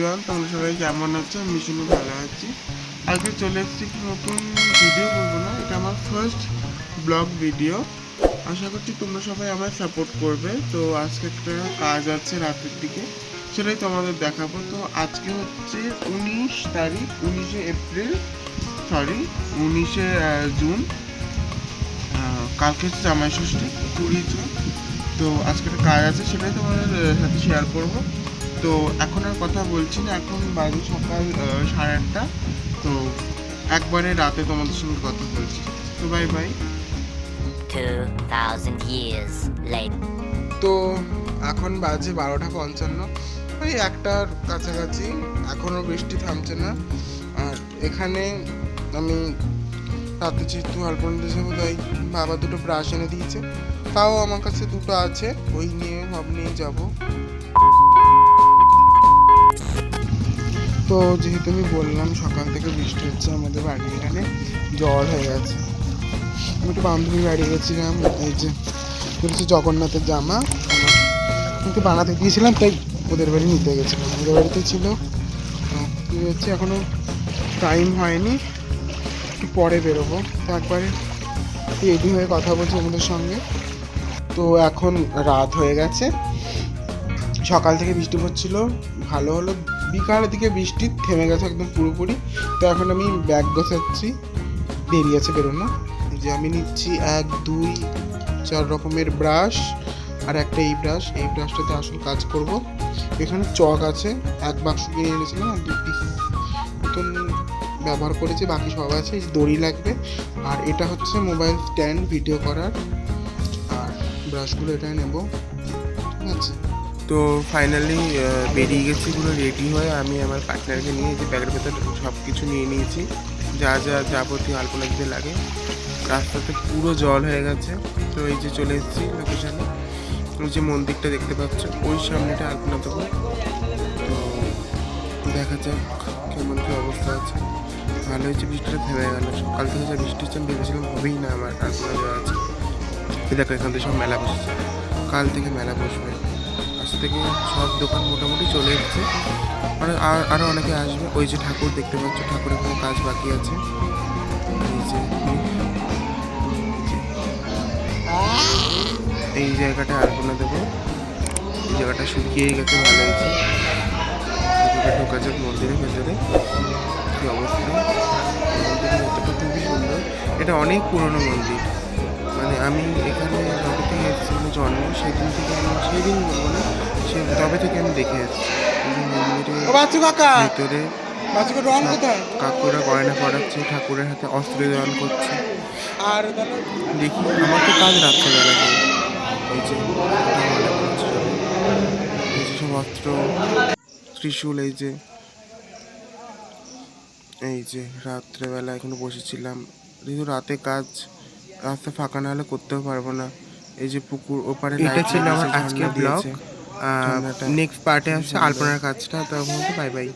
Everyone, তোমরা সবাই কেমন আছো? আমি ভীষণ ভালো আছি। আজকে চলে এসেছি একটি নতুন ভিডিও করবো না, এটা আমার ফার্স্ট ব্লগ ভিডিও। আশা করছি তোমরা সবাই আমায় সাপোর্ট করবে। তো আজকে একটা কাজ আছে রাতের দিকে, সেটাই তোমাদের দেখাবো। তো আজকে হচ্ছে 19 এপ্রিল, সরি 19 জুন। কালকে হচ্ছে জামাই ষষ্ঠী, 20 জুন। তো আজকে একটা কাজ আছে, সেটাই তোমাদের সাথে শেয়ার করবো। তো এখন আর কথা বলছি না, এখন বাজে সকাল 8:30। তো একবারে রাতে তোমাদের সঙ্গে কথা বলছি। তো বাই বাই। 2000 years later. তো এখন বাজে 12:55, ওই একটার কাছাকাছি। এখনও বৃষ্টি থামছে না। আর এখানে আমি রাতে যেহেতু আলপনা দিতে যাবো, তাই বাবা দুটো ব্রাশ এনে দিয়েছে। তাও আমার কাছে দুটো আছে, ওই নিয়ে ভাব নিয়ে যাবো। তো যেহেতু আমি বললাম সকাল থেকে বৃষ্টি হচ্ছে, আমাদের বাড়ি এখানে জল হয়ে গেছে। আমি একটু বান্ধবীর বাড়ি গেছিলাম, এই যে হচ্ছে জগন্নাথের জামা আমাকে বানাতে দিয়েছিলাম, তাই ওদের বাড়ি নিতে গেছিলাম। ওদের বাড়িতে ছিল, কী হচ্ছে এখনও টাইম হয়নি, একটু পরে বেরোবো। তো একবারে রেডি হয়ে কথা বলছি আমাদের সঙ্গে। তো এখন রাত হয়ে গেছে, সকাল থেকে বৃষ্টি পড়ছিল, ভালো হলো বিকালের দিকে বৃষ্টি থেমে গেছে একদম পুরোপুরি। তো এখন আমি ব্যাগ গোছাচ্ছি, দেরি আছে বেরোনো। যে আমি নিচ্ছি 1 2 4 রকমের ব্রাশ, আর একটা এই ব্রাশটাতে আসল কাজ করব। এখানে চক আছে, এক বাক্স কিনে এনেছিলাম, আর 2 পিস নতুন ব্যবহার করেছি, বাকি সব আছে। দড়ি লাগবে, আর এটা হচ্ছে মোবাইল স্ট্যান্ড ভিডিও করার, আর ব্রাশগুলো এটাই নেব, ঠিক আছে। তো ফাইনালি বেরিয়ে গেছি পুরো রেডি হয়ে। আমি আমার পার্টনারকে নিয়ে যে ব্যাগের ভেতর সব কিছু নিয়ে নিয়েছি, যা যা যাবতীয় আলপনা দিতে লাগে। রাস্তাতে পুরো জল হয়ে গেছে। তো এই যে চলে এসেছি লোকেশানে, ওই যে মন্দিরটা দেখতে পাচ্ছ, ওই সামনেটা আলপনা দেবো। তো দেখা যাক কেমন কী অবস্থা আছে। ভালো হয়েছে বৃষ্টিটা থেমে গেল, সকাল থেকে যা বৃষ্টি হচ্ছে আমি ভেবেছিলাম হবেই না আমার আলপনা দেওয়া আছে। দেখো এখান থেকে সব মেলা বসেছে, কাল থেকে মেলা বসবে। আজ থেকে সব দোকান মোটামুটি চলে এসছে, আরও অনেকে আসবে। ওই যে ঠাকুর দেখতে পাচ্ছ, ঠাকুরের কোনো কাজ বাকি আছে। এই জায়গাটা আলপনা দেবো, এই জায়গাটা শুকিয়ে গেছে, ভালো হয়েছে। ঢোকা যাক মন্দিরের ভেতরে, কী অবস্থা। মন্দিরের ভেতরটা খুবই সুন্দর, এটা অনেক পুরনো মন্দির। মানে আমি এখানে যবে থেকে এসেছি, মানে জন্ম সেদিন থেকে, আমি সেদিন বলবো না, তবে থেকে আমি দেখে এসেছি মন্দিরের ভেতরে কাকুরা গয়না পড়াচ্ছে, ঠাকুরের হাতে অস্ত্র দান করছে। আর দেখি আমার তো কাজ রাত্রেবেলা, এই যে সব অস্ত্র, ত্রিশূল, এই যে রাত্রেবেলা এখনো বসেছিলাম। যেহেতু রাতে কাজ, রাস্তা ফাঁকা না হলে করতেও পারবো না। এই যে পুকুর ওপারে, এটা ছিল আমার আজকের ব্লগ। নেক্সট পার্টে আসছে আলপনার কাজটা। তখন বাই বাই।